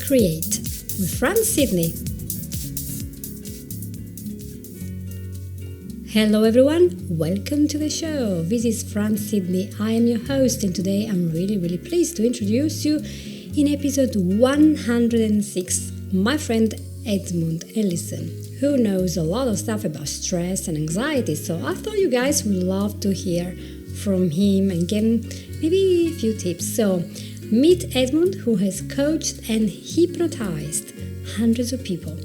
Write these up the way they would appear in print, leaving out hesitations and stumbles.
Create with Fran Sidney. Hello everyone, welcome to the show. This is Fran Sidney. I am your host, and today I'm really pleased to introduce you in episode 106, my friend Edmund Ellison, who knows a lot of stuff about stress and anxiety. So I thought you guys would love to hear from him and get maybe a few tips. So meet Edmund, who has coached and hypnotized hundreds of people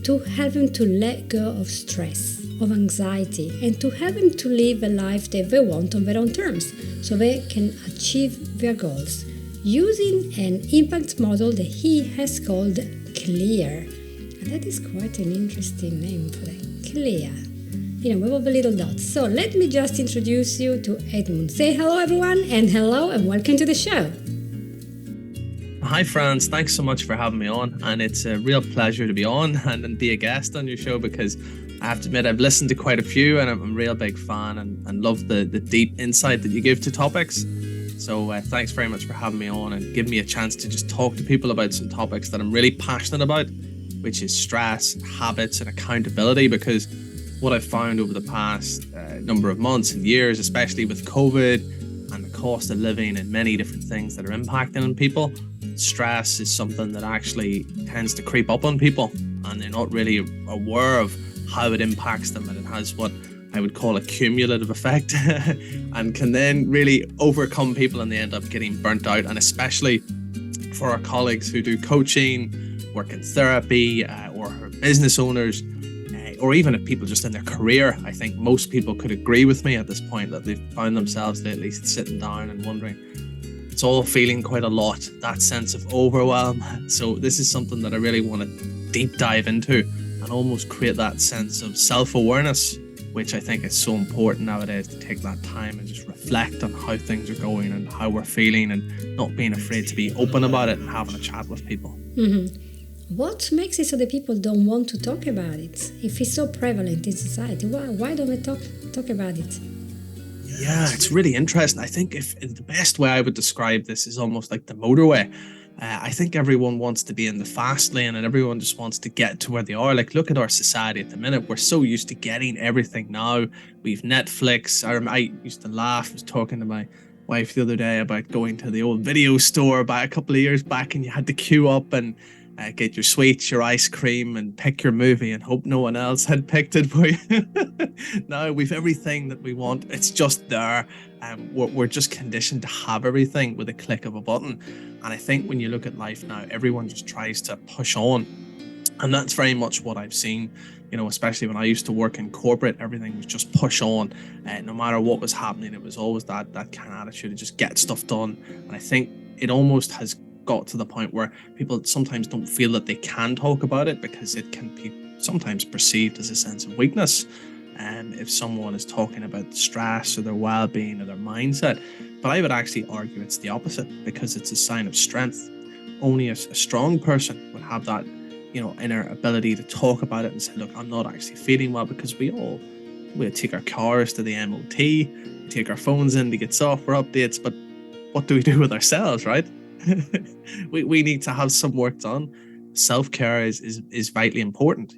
to help them to let go of stress, of anxiety, and to help them to live a life that they want on their own terms so they can achieve their goals using an impact model that he has called C.L.E.A.R. And that is quite an interesting name for that. C.L.E.A.R. With all the little dots. So let me just introduce you to Edmund. Say hello everyone, and hello and welcome to the show. Hi Franz, thanks so much for having me on, and it's a real pleasure to be on and be a guest on your show, because I have to admit I've listened to quite a few and I'm a real big fan and love the deep insight that you give to topics. So thanks very much for having me on and giving me a chance to just talk to people about some topics that I'm really passionate about, which is stress, habits and accountability, because what I've found over the past number of months and years, especially with COVID and the cost of living and many different things that are impacting on people, stress is something that actually tends to creep up on people, and they're not really aware of how it impacts them, and it has what I would call a cumulative effect and can then really overcome people, and they end up getting burnt out. And especially for our colleagues who do coaching, work in therapy, or business owners, or even if people just in their career, I think most people could agree with me at this point that they've found themselves lately sitting down and wondering, it's all feeling quite a lot, that sense of overwhelm. So this is something that I really want to deep dive into and almost create that sense of self-awareness, which I think is so important nowadays, to take that time and just reflect on how things are going and how we're feeling, and not being afraid to be open about it and having a chat with people. Mm-hmm. What makes it so that people don't want to talk about it? If it's so prevalent in society, why don't we talk about it? Yeah, it's really interesting. I think if the best way I would describe this is almost like the motorway. I think everyone wants to be in the fast lane and everyone just wants to get to where they are. Like, look at our society at the minute. We're so used to getting everything now. We've Netflix. I used to laugh. I was talking to my wife the other day about going to the old video store back a couple of years back, and you had to queue up and get your sweets, your ice cream, and pick your movie and hope no one else had picked it for you. Now we've everything that we want. It's just there. We're just conditioned to have everything with a click of a button. And I think when you look at life now, everyone just tries to push on. And that's very much what I've seen, especially when I used to work in corporate. Everything was just push on. No matter what was happening, it was always that kind of attitude to just get stuff done. And I think it almost has got to the point where people sometimes don't feel that they can talk about it, because it can be sometimes perceived as a sense of weakness. If someone is talking about stress or their well-being or their mindset. But I would actually argue it's the opposite, because it's a sign of strength. Only a strong person would have that, inner ability to talk about it and say, look, I'm not actually feeling well, because we'll take our cars to the MOT, we take our phones in to get software updates, but what do we do with ourselves, right? we need to have some work done. Self-care is vitally important.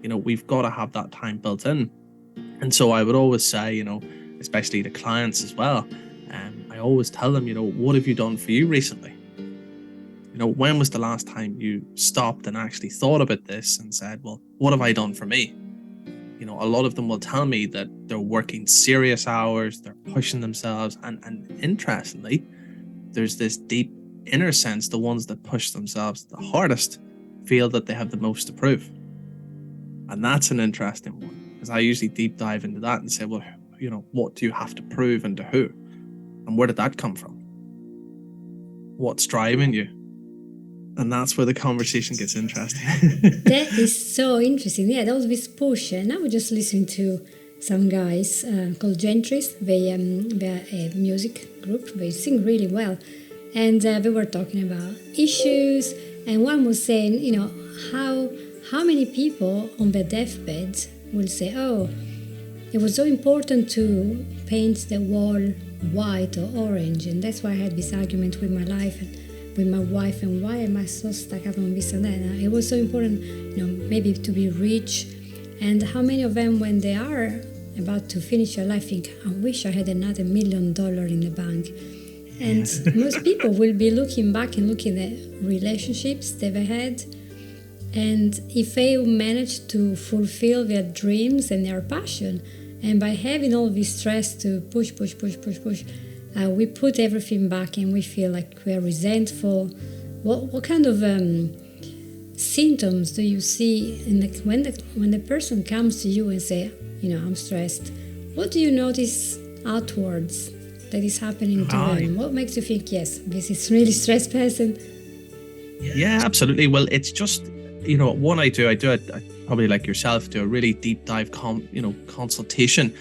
We've got to have that time built in. And so I would always say, especially to clients as well, I always tell them, what have you done for you recently? When was the last time you stopped and actually thought about this and said, well, what have I done for me? A lot of them will tell me that they're working serious hours, they're pushing themselves, and interestingly, there's this deep inner sense, the ones that push themselves the hardest feel that they have the most to prove. And that's an interesting one, because I usually deep dive into that and say, well, what do you have to prove and to who? And where did that come from? What's driving you? And that's where the conversation gets interesting. That is so interesting. Yeah, that was this push. And I was just listening to some guys called Gentries. They're a music group. They sing really well. And they were talking about issues. And one was saying, how many people on their deathbed will say, oh, it was so important to paint the wall white or orange, and that's why I had this argument with my life. And with my wife, and why am I so stuck up on this and that? And it was so important, maybe to be rich. And how many of them, when they are about to finish their life, think, I wish I had another $1 million in the bank. And most people will be looking back and looking at relationships they've had. And if they manage to fulfill their dreams and their passion, and by having all this stress to push, we put everything back and we feel like we're resentful. What kind of symptoms do you see when the person comes to you and say, I'm stressed? What do you notice outwards that is happening to them? What makes you think, yes, this is really stressed person? Yeah, absolutely. Well, it's just, one I probably like yourself, do a really deep dive consultation,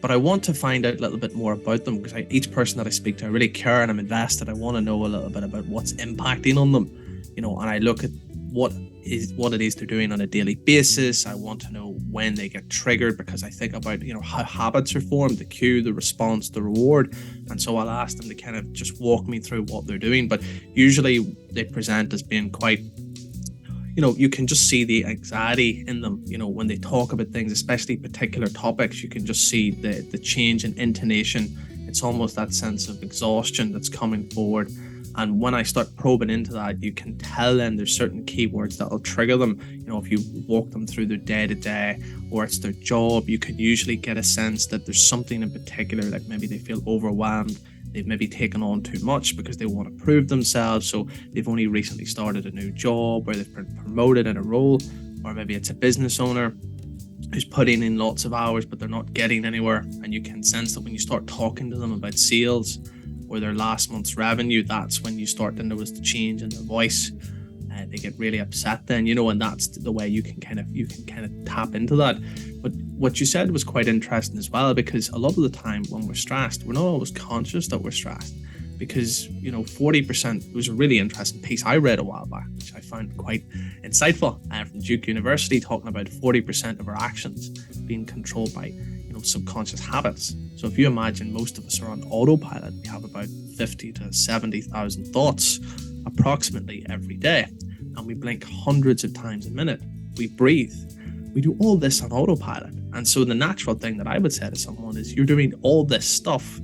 but I want to find out a little bit more about them, because each person that I speak to, I really care and I'm invested. I want to know a little bit about what's impacting on them, and I look at what it is they're doing on a daily basis. I want to know when they get triggered, because I think about how habits are formed, the cue, the response, the reward, and so I'll ask them to kind of just walk me through what they're doing. But usually they present as being quite, you can just see the anxiety in them, when they talk about things, especially particular topics. You can just see the change in intonation. It's almost that sense of exhaustion that's coming forward. And when I start probing into that, you can tell then there's certain keywords that will trigger them. If you walk them through their day-to-day, or it's their job, you can usually get a sense that there's something in particular, like maybe they feel overwhelmed. They've maybe taken on too much because they want to prove themselves. So they've only recently started a new job, or they've been promoted in a role, or maybe it's a business owner who's putting in lots of hours, but they're not getting anywhere. And you can sense that when you start talking to them about sales or their last month's revenue, that's when you start to notice the change in their voice. They get really upset then, and that's the way you can kind of tap into that. But what you said was quite interesting as well, because a lot of the time when we're stressed, we're not always conscious that we're stressed, because 40% was a really interesting piece I read a while back, which I found quite insightful, from Duke University, talking about 40% of our actions being controlled by subconscious habits. So if you imagine most of us are on autopilot, we have about 50 to 70,000 thoughts approximately every day, and we blink hundreds of times a minute. We breathe. We do all this on autopilot. And so the natural thing that I would say to someone is, you're doing all this stuff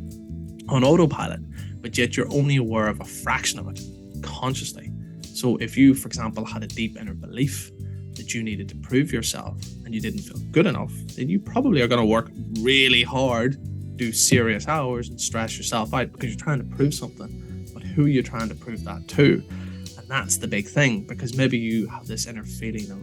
on autopilot, but yet you're only aware of a fraction of it consciously. So if you, for example, had a deep inner belief that you needed to prove yourself and you didn't feel good enough, then you probably are going to work really hard, do serious hours and stress yourself out, because you're trying to prove something. But who are you trying to prove that to? And that's the big thing, because maybe you have this inner feeling of,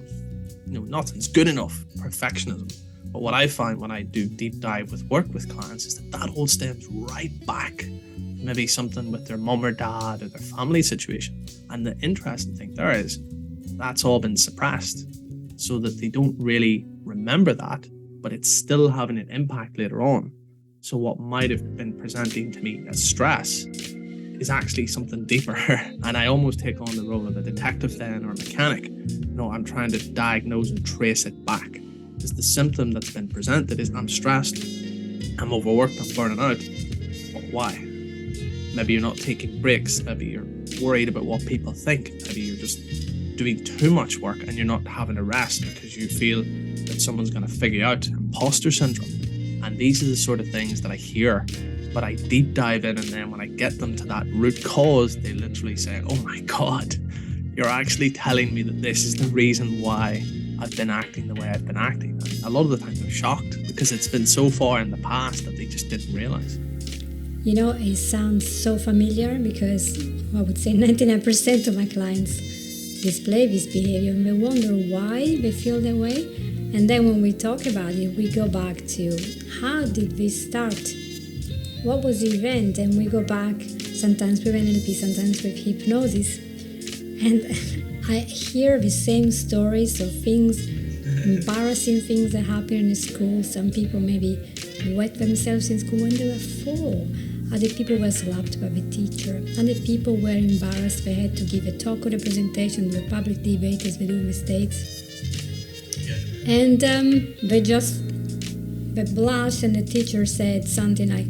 nothing's good enough, perfectionism. But what I find when I do deep dive with work with clients is that all stems right back, maybe something with their mum or dad or their family situation. And the interesting thing there is, that's all been suppressed, so that they don't really remember that, but it's still having an impact later on. So what might have been presenting to me as stress is actually something deeper. And I almost take on the role of a detective then, or a mechanic. I'm trying to diagnose and trace it back. Because the symptom that's been presented is, I'm stressed, I'm overworked, I'm burning out. But why? Maybe you're not taking breaks. Maybe you're worried about what people think. Maybe you're just doing too much work and you're not having a rest because you feel that someone's going to figure you out. Imposter syndrome. And these are the sort of things that I hear, but I deep dive in, and then when I get them to that root cause, they literally say, oh my God, you're actually telling me that this is the reason why I've been acting the way I've been acting. And a lot of the times I'm shocked, because it's been so far in the past that they just didn't realize. It sounds so familiar, because I would say 99% of my clients display this behavior, and they wonder why they feel that way. And then when we talk about it, we go back to, how did this start? What was the event? And we go back sometimes with NLP, sometimes with hypnosis. And I hear the same stories of things, embarrassing things that happen in school. Some people maybe wet themselves in school when they were 4. Other people were slapped by the teacher. Other people were embarrassed. They had to give a talk or a presentation to a public debate as they do mistakes. And they blushed, and the teacher said something like,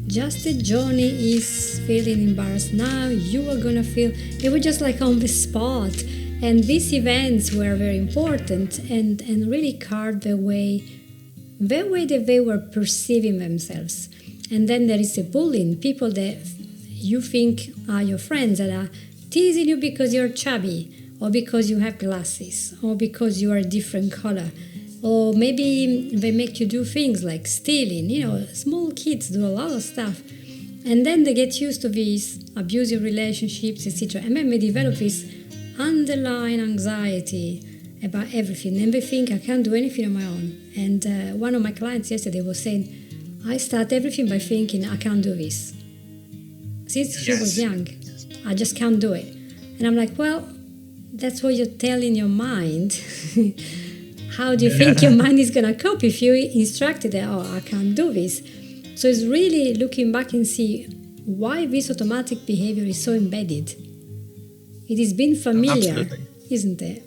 just the Johnny is feeling embarrassed now, you are gonna feel. They were just like on the spot. And these events were very important and really carved the way that they were perceiving themselves. And then there is the bullying, people that you think are your friends that are teasing you because you're chubby, or because you have glasses, or because you are a different color. Or maybe they make you do things like stealing. Small kids do a lot of stuff. And then they get used to these abusive relationships, etc. And then they develop this underlying anxiety about everything. And they think, I can't do anything on my own. And one of my clients yesterday was saying, I start everything by thinking, I can't do this. Since she was young, I just can't do it. And I'm like, well, that's what you're telling your mind. How do you think your mind is going to cope if you instructed it, oh, I can't do this? So it's really looking back and see why this automatic behavior is so embedded. It has been familiar, isn't it?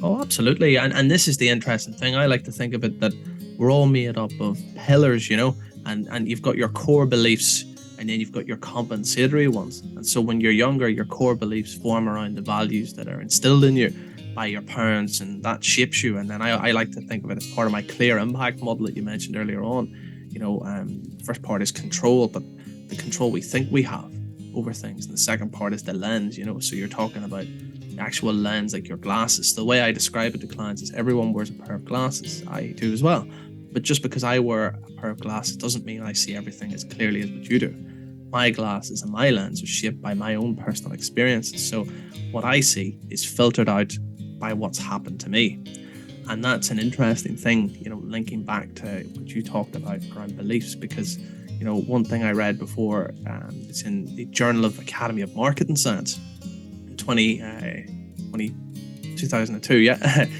Oh, absolutely. And this is the interesting thing. I like to think of it that we're all made up of pillars, and you've got your core beliefs, and then you've got your compensatory ones. And so when you're younger, your core beliefs form around the values that are instilled in you by your parents, and that shapes you. And then I like to think of it as part of my C.L.E.A.R Impact model that you mentioned earlier on. The first part is control, but the control we think we have over things. And the second part is the lens, so you're talking about the actual lens, like your glasses. The way I describe it to clients is everyone wears a pair of glasses. I do as well. But just because I wear a pair of glasses doesn't mean I see everything as clearly as what you do. My glasses and my lens are shaped by my own personal experiences. So what I see is filtered out by what's happened to me. And that's an interesting thing, linking back to what you talked about around beliefs, because, one thing I read before, it's in the Journal of Academy of Marketing Science in 2002,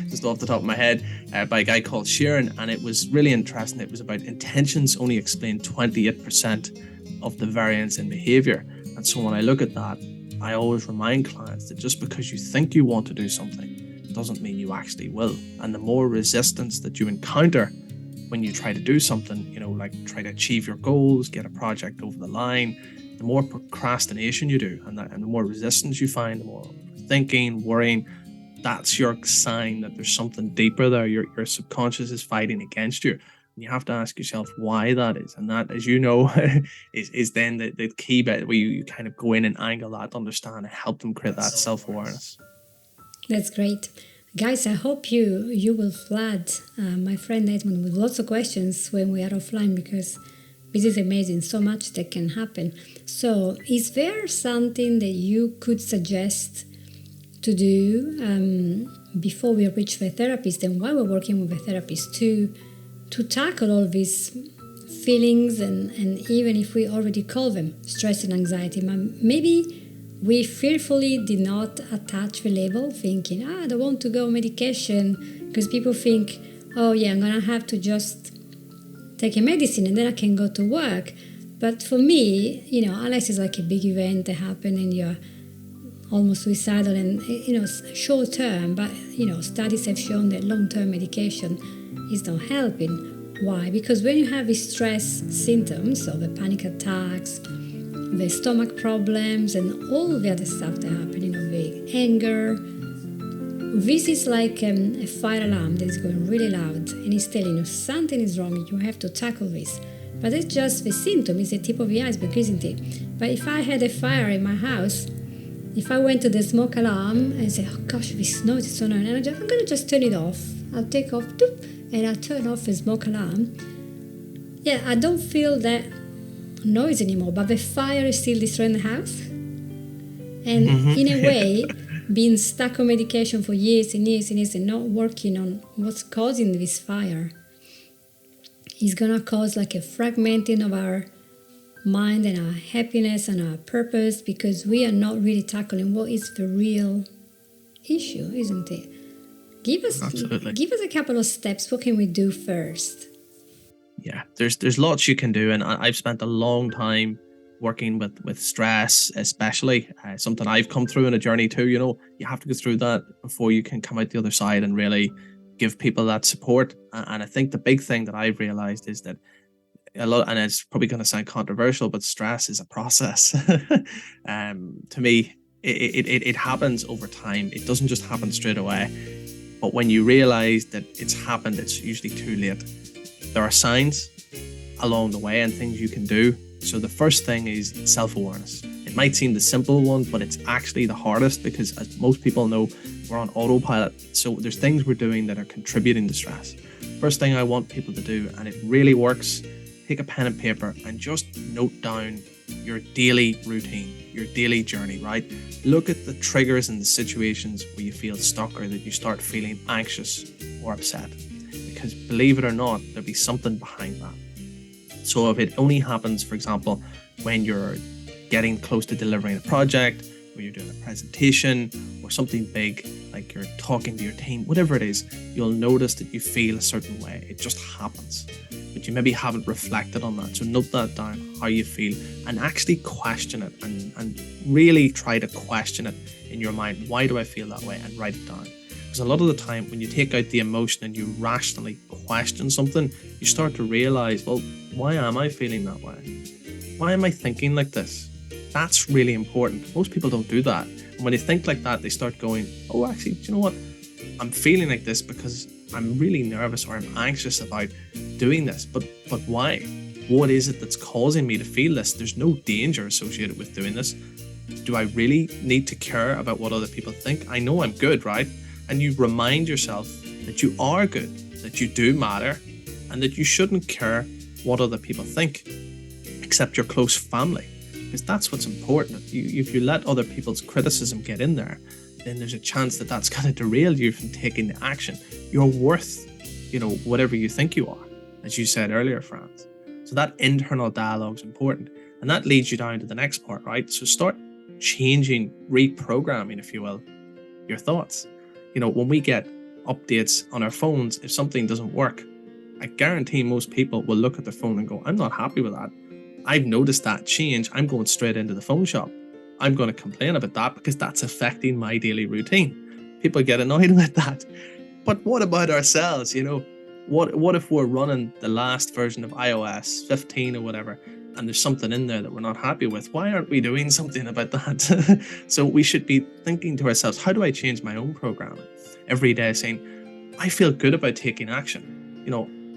just off the top of my head, by a guy called Sheeran. And it was really interesting. It was about intentions only explain 28% of the variance in behavior. And so when I look at that, I always remind clients that just because you think you want to do something doesn't mean you actually will. And the more resistance that you encounter when you try to do something, like try to achieve your goals, get a project over the line, the more procrastination you do, and the more resistance you find, the more thinking, worrying, that's your sign that there's something deeper there. Your subconscious is fighting against you. And you have to ask yourself why that is. And that, as you know, is then the key bit where you kind of go in and angle that, understand, and help them create that self-awareness. That's great. Guys, I hope you will flood my friend Edmund with lots of questions when we are offline, because this is amazing. So much that can happen. So is there something that you could suggest to do before we reach the therapist and while we're working with the therapist to tackle all these feelings and even if we already call them stress and anxiety, maybe we fearfully did not attach the label, thinking, I don't want to go medication, because people think, oh yeah, I'm going to have to just take a medicine and then I can go to work. But for me, unless it's like a big event that happened and you're almost suicidal and, short term, but, studies have shown that long-term medication is not helping. Why? Because when you have these stress symptoms, so the panic attacks, the stomach problems, and all the other stuff that happen, the anger, this is like a fire alarm that is going really loud and it's telling you something is wrong, you have to tackle this. But it's just the symptom, it's the tip of the iceberg, isn't it? But if I had a fire in my house, if I went to the smoke alarm and say, oh gosh, this noise is so annoying, and I'm going to just turn it off. I'll take off, and I'll turn off the smoke alarm. Yeah, I don't feel that noise anymore, but the fire is still destroying the house. And in a way, being stuck on medication for years and years and years and not working on what's causing this fire is going to cause like a fragmenting of our mind and our happiness and our purpose, because we are not really tackling what is the real issue, isn't it? Give us a couple of steps. What can we do first? Yeah, there's lots you can do, and I've spent a long time working with stress, especially something I've come through in a journey too. You have to go through that before you can come out the other side and really give people that support. And I think the big thing that I've realized is that a lot, and it's probably going to sound controversial, but stress is a process. To me, it happens over time. It doesn't just happen straight away. But when you realize that it's happened, it's usually too late. There are signs along the way and things you can do. So the first thing is self-awareness. It might seem the simple one, but it's actually the hardest, because as most people know, we're on autopilot. So there's things we're doing that are contributing to stress. First thing I want people to do, and it really works, take a pen and paper and just note down your daily routine, your daily journey, right? Look at the triggers and the situations where you feel stuck or that you start feeling anxious or upset. Because believe it or not, there'll be something behind that. So if it only happens, for example, when you're getting close to delivering a project, or you're doing a presentation or something big, like you're talking to your team, whatever it is, you'll notice that you feel a certain way. It just happens. But you maybe haven't reflected on that. So note that down, how you feel, and actually question it, and really try to question it in your mind. Why do I feel that way? And write it down. Because a lot of the time when you take out the emotion and you rationally question something, you start to realize, well, why am I feeling that way? Why am I thinking like this? That's really important. Most people don't do that. And when they think like that, they start going, oh, actually, do you know what? I'm feeling like this because I'm really nervous or I'm anxious about doing this. But why? What is it that's causing me to feel this? There's no danger associated with doing this. Do I really need to care about what other people think? I know I'm good, right? And you remind yourself that you are good, that you do matter, and that you shouldn't care what other people think, except your close family. Because that's what's important. If you let other people's criticism get in there, then there's a chance that that's going to derail you from taking the action. You're worth, whatever you think you are, as you said earlier, Franz. So that internal dialogue is important. And that leads you down to the next part, right? So start changing, reprogramming, if you will, your thoughts. When we get updates on our phones, if something doesn't work, I guarantee most people will look at their phone and go, I'm not happy with that. I've noticed that change. I'm going straight into the phone shop. I'm going to complain about that because that's affecting my daily routine. People get annoyed with that. But what about ourselves? What if we're running the last version of iOS 15 or whatever, and there's something in there that we're not happy with? Why aren't we doing something about that? So we should be thinking to ourselves, how do I change my own programming every day, saying, I feel good about taking action.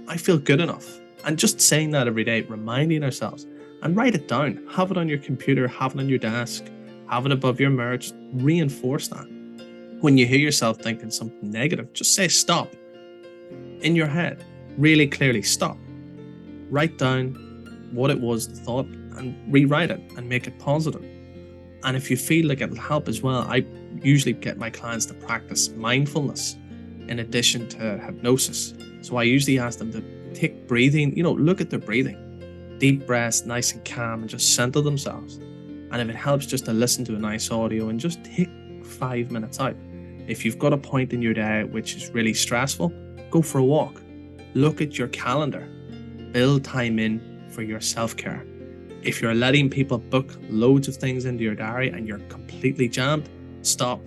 I feel good enough. And just saying that every day, reminding ourselves, and write it down. Have it on your computer, have it on your desk, have it above your mirror. Just reinforce that. When you hear yourself thinking something negative, just say stop. In your head, really clearly stop. Write down what it was, the thought, and rewrite it and make it positive. And if you feel like it'll help as well, I usually get my clients to practice mindfulness in addition to hypnosis. So I usually ask them to take breathing, look at their breathing. Deep breaths, nice and calm, and just center themselves. And if it helps, just to listen to a nice audio and just take 5 minutes out. If you've got a point in your day which is really stressful, go for a walk. Look at your calendar. Build time in for your self-care. If you're letting people book loads of things into your diary and you're completely jammed, stop.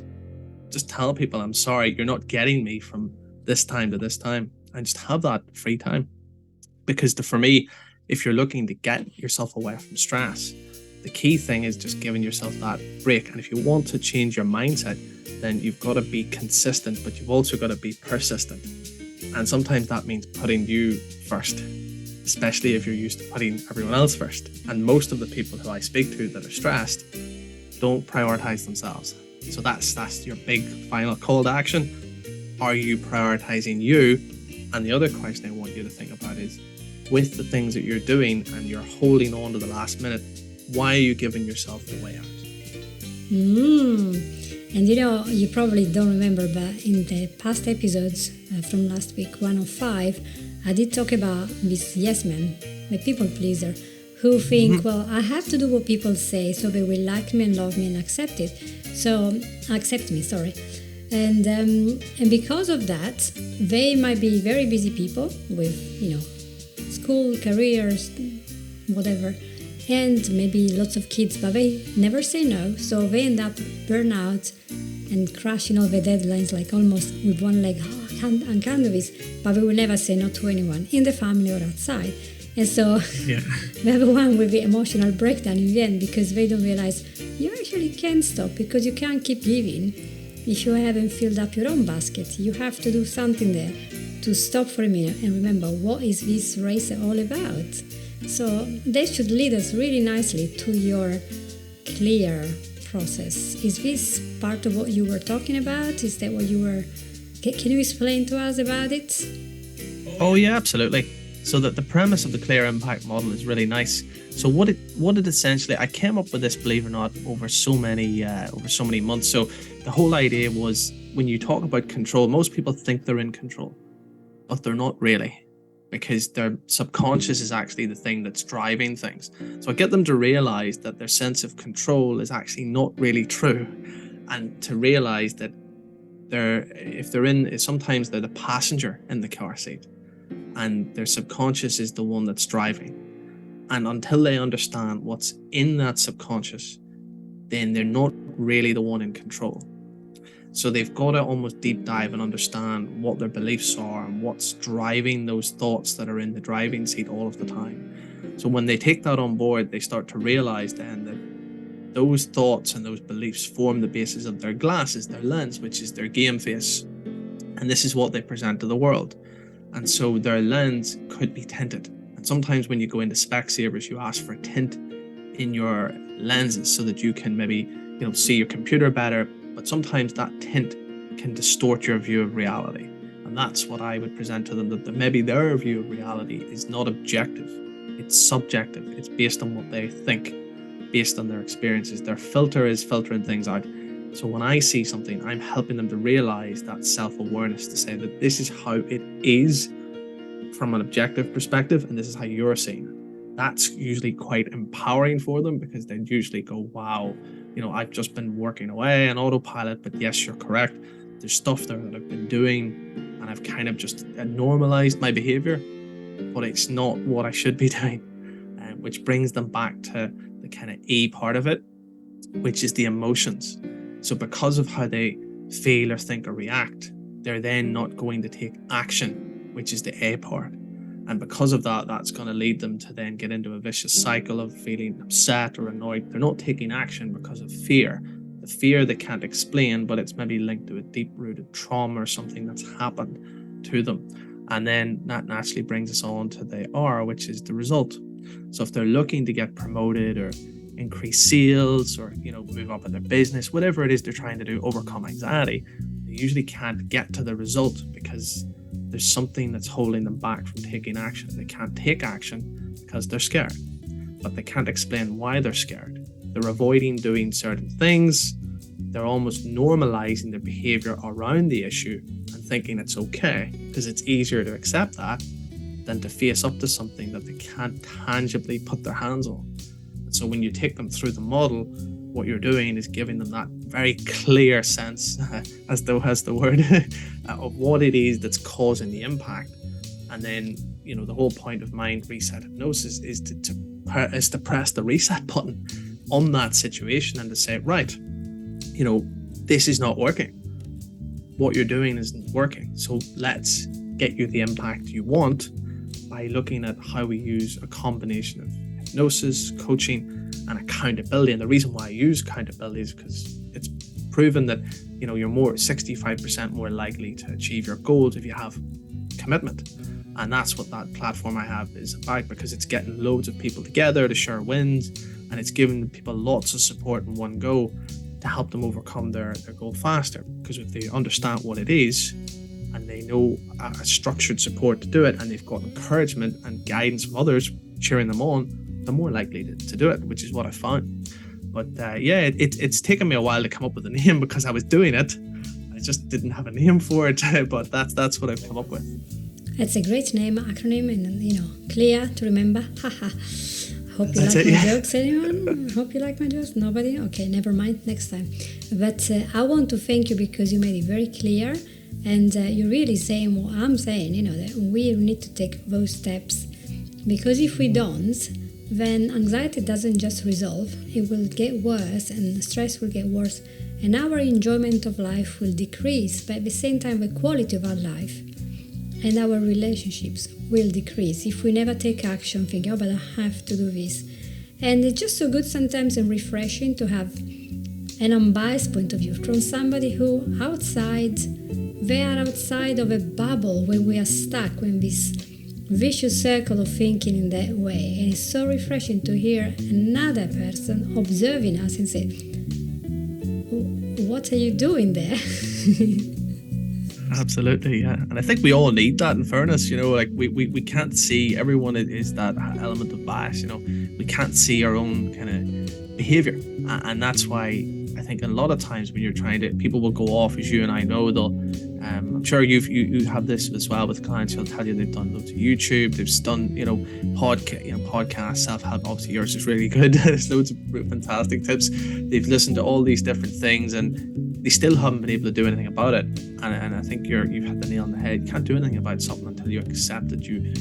Just tell people, I'm sorry, you're not getting me from this time to this time. And just have that free time. Because for me, if you're looking to get yourself away from stress, the key thing is just giving yourself that break. And if you want to change your mindset, then you've got to be consistent, but you've also got to be persistent. And sometimes that means putting you first, especially if you're used to putting everyone else first. And most of the people who I speak to that are stressed don't prioritize themselves. So that's your big final call to action. Are you prioritizing you? And the other question I want you to think about is, with the things that you're doing and you're holding on to the last minute, why are you giving yourself a way out? And you probably don't remember, but in the past episodes from last week, 105, I did talk about this yes man, the people pleaser, who think, well, I have to do what people say so they will like me and love me and accept me. And because of that, they might be very busy people with, school, careers, whatever, and maybe lots of kids, but they never say no. So they end up burnout and crashing all the deadlines, like almost with one leg. I can't do this, but they will never say no to anyone in the family or outside. And so Yeah. we have one with the emotional breakdown in the end because they don't realize you actually can't stop because you can't keep giving if you haven't filled up your own basket. You have to do something there to stop for a minute and remember, what is this race all about? So they should lead us really nicely to your C.L.E.A.R process. Is this part of what you were talking about? Is that what you were... Can you explain to us about it? Oh yeah, absolutely. So that the premise of the C.L.E.A.R Impact model is really nice. So what it essentially, I came up with this, believe it or not, over so many months. So the whole idea was, when you talk about control, most people think they're in control, but they're not really, because their subconscious is actually the thing that's driving things. So I get them to realize that their sense of control is actually not really true, and to realize that sometimes they're the passenger in the car seat, and their subconscious is the one that's driving. And until they understand what's in that subconscious, then they're not really the one in control. So they've got to almost deep dive and understand what their beliefs are and what's driving those thoughts that are in the driving seat all of the time. So when they take that on board, they start to realize then that those thoughts and those beliefs form the basis of their glasses, their lens, which is their game face. And this is what they present to the world. And so their lens could be tinted. And sometimes when you go into Specsavers, you ask for a tint in your lenses so that you can maybe, see your computer better. But sometimes that tint can distort your view of reality. And that's what I would present to them, that maybe their view of reality is not objective. It's subjective. It's based on what they think, based on their experiences. Their filter is filtering things out. So when I see something, I'm helping them to realize that self-awareness, to say that this is how it is from an objective perspective, and this is how you're seeing it. That's usually quite empowering for them, because they usually go, wow, I've just been working away on autopilot, but yes, you're correct. There's stuff there that I've been doing, and I've kind of just normalized my behavior, but it's not what I should be doing. Which brings them back to the kind of E part of it, which is the emotions. So because of how they feel or think or react, they're then not going to take action, which is the A part. And because of that, that's going to lead them to then get into a vicious cycle of feeling upset or annoyed. They're not taking action because of fear. The fear they can't explain, but it's maybe linked to a deep-rooted trauma or something that's happened to them. And then that naturally brings us on to the R, which is the result. So if they're looking to get promoted or increase sales or, move up in their business, whatever it is they're trying to do, overcome anxiety, they usually can't get to the result because there's something that's holding them back from taking action. They can't take action because they're scared, but they can't explain why they're scared. They're avoiding doing certain things. They're almost normalizing their behavior around the issue and thinking it's okay, because it's easier to accept that than to face up to something that they can't tangibly put their hands on. And so when you take them through the model, what you're doing is giving them that very clear sense, as the word, of what it is that's causing the impact. And then, the whole point of mind reset hypnosis is to press the reset button on that situation and to say, right, this is not working. What you're doing isn't working. So let's get you the impact you want by looking at how we use a combination of hypnosis, coaching, and accountability. And the reason why I use accountability is because it's proven that you're 65% more likely to achieve your goals if you have commitment. And that's what that platform I have is about, because it's getting loads of people together to share wins, and it's giving people lots of support in one go to help them overcome their goal faster. Because if they understand what it is and they know a structured support to do it, and they've got encouragement and guidance from others cheering them on, they're more likely to do it, which is what I found. But it's taken me a while to come up with a name, because I was doing it. I just didn't have a name for it, but that's what I've come up with. It's a great name, acronym, and clear to remember. Haha. Hope you like my jokes, anyone? Hope you like my jokes? Nobody? Okay, never mind, next time. But I want to thank you, because you made it very clear, and you're really saying what I'm saying, that we need to take those steps, because if we don't, then anxiety doesn't just resolve, it will get worse, and stress will get worse, and our enjoyment of life will decrease, but at the same time the quality of our life and our relationships will decrease if we never take action, thinking, oh, but I have to do this. And it's just so good sometimes and refreshing to have an unbiased point of view from somebody who they are outside of a bubble where we are stuck, when this vicious circle of thinking in that way. And it's so refreshing to hear another person observing us and say, what are you doing there? Absolutely, yeah. And I think we all need that, in fairness. Like we can't see, everyone is that element of bias. We can't see our own kind of behavior, and that's why I think a lot of times when you're trying to, people will go off, as you and I know, I'm sure you have this as well with clients who'll tell you they've done loads of YouTube, they've done podcasts, self-help. Obviously yours is really good. There's loads of fantastic tips. They've listened to all these different things and they still haven't been able to do anything about it. And I think you've hit the nail on the head. You can't do anything about something until you accept that you,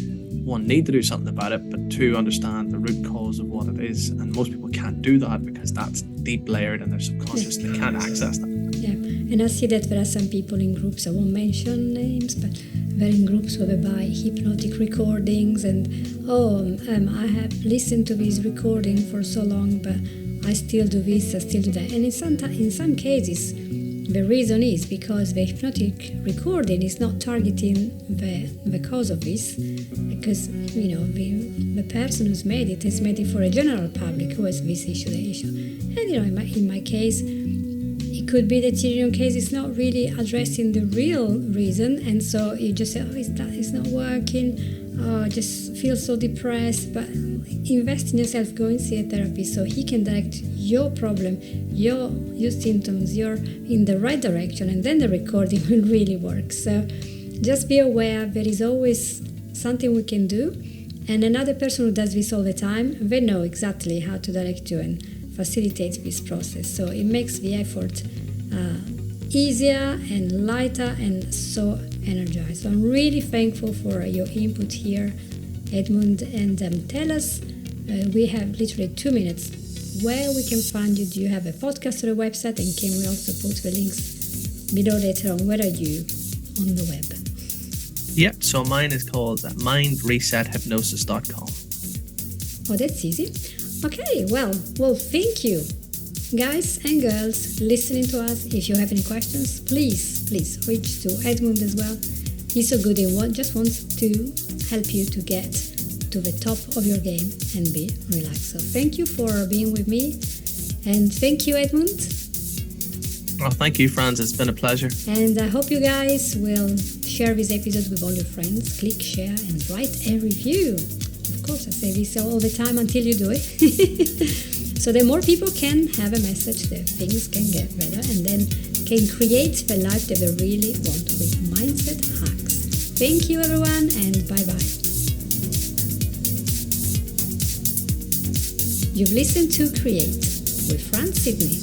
one, need to do something about it, but two, understand the root cause of what it is. And most people can't do that because that's deep layered in their subconscious. They can't access that. Yeah, and I see that there are some people in groups, I won't mention names, but they're in groups whereby hypnotic recordings and, I have listened to this recording for so long, but I still do this, I still do that. And in some cases, the reason is because the hypnotic recording is not targeting the cause of this, because the person who's made it has made it for a general public who has this issue, that issue. And in my case, it could be that in your case it's not really addressing the real reason, and so you just say, it's not working. I just feel so depressed. But invest in yourself, go and see a therapist so he can direct your problem, your symptoms, you're in the right direction, and then the recording will really work. So just be aware there is always something we can do, and another person who does this all the time, they know exactly how to direct you and facilitate this process. So it makes the effort easier and lighter and so energized. So I'm really thankful for your input here, Edmund, and tell us, we have literally 2 minutes, where we can find you. Do you have a podcast or a website, and can we also put the links below later on? Where are you on the web? Yeah, so mine is called mindresethypnosis.com. Oh, that's easy. Okay, well, thank you, guys and girls, listening to us. If you have any questions, please reach to Edmund as well. He's so good and just wants to help you to get to the top of your game and be relaxed. So thank you for being with me, and thank you, Edmund. Oh, thank you, Franz. It's been a pleasure. And I hope you guys will share this episode with all your friends. Click share and write a review. Of course, I say this all the time until you do it. So the more people can have a message, the things can get better, and then can create the life that they really want with Mindset Hacks. Thank you, everyone, and bye-bye. You've listened to Create with Franz Sidney.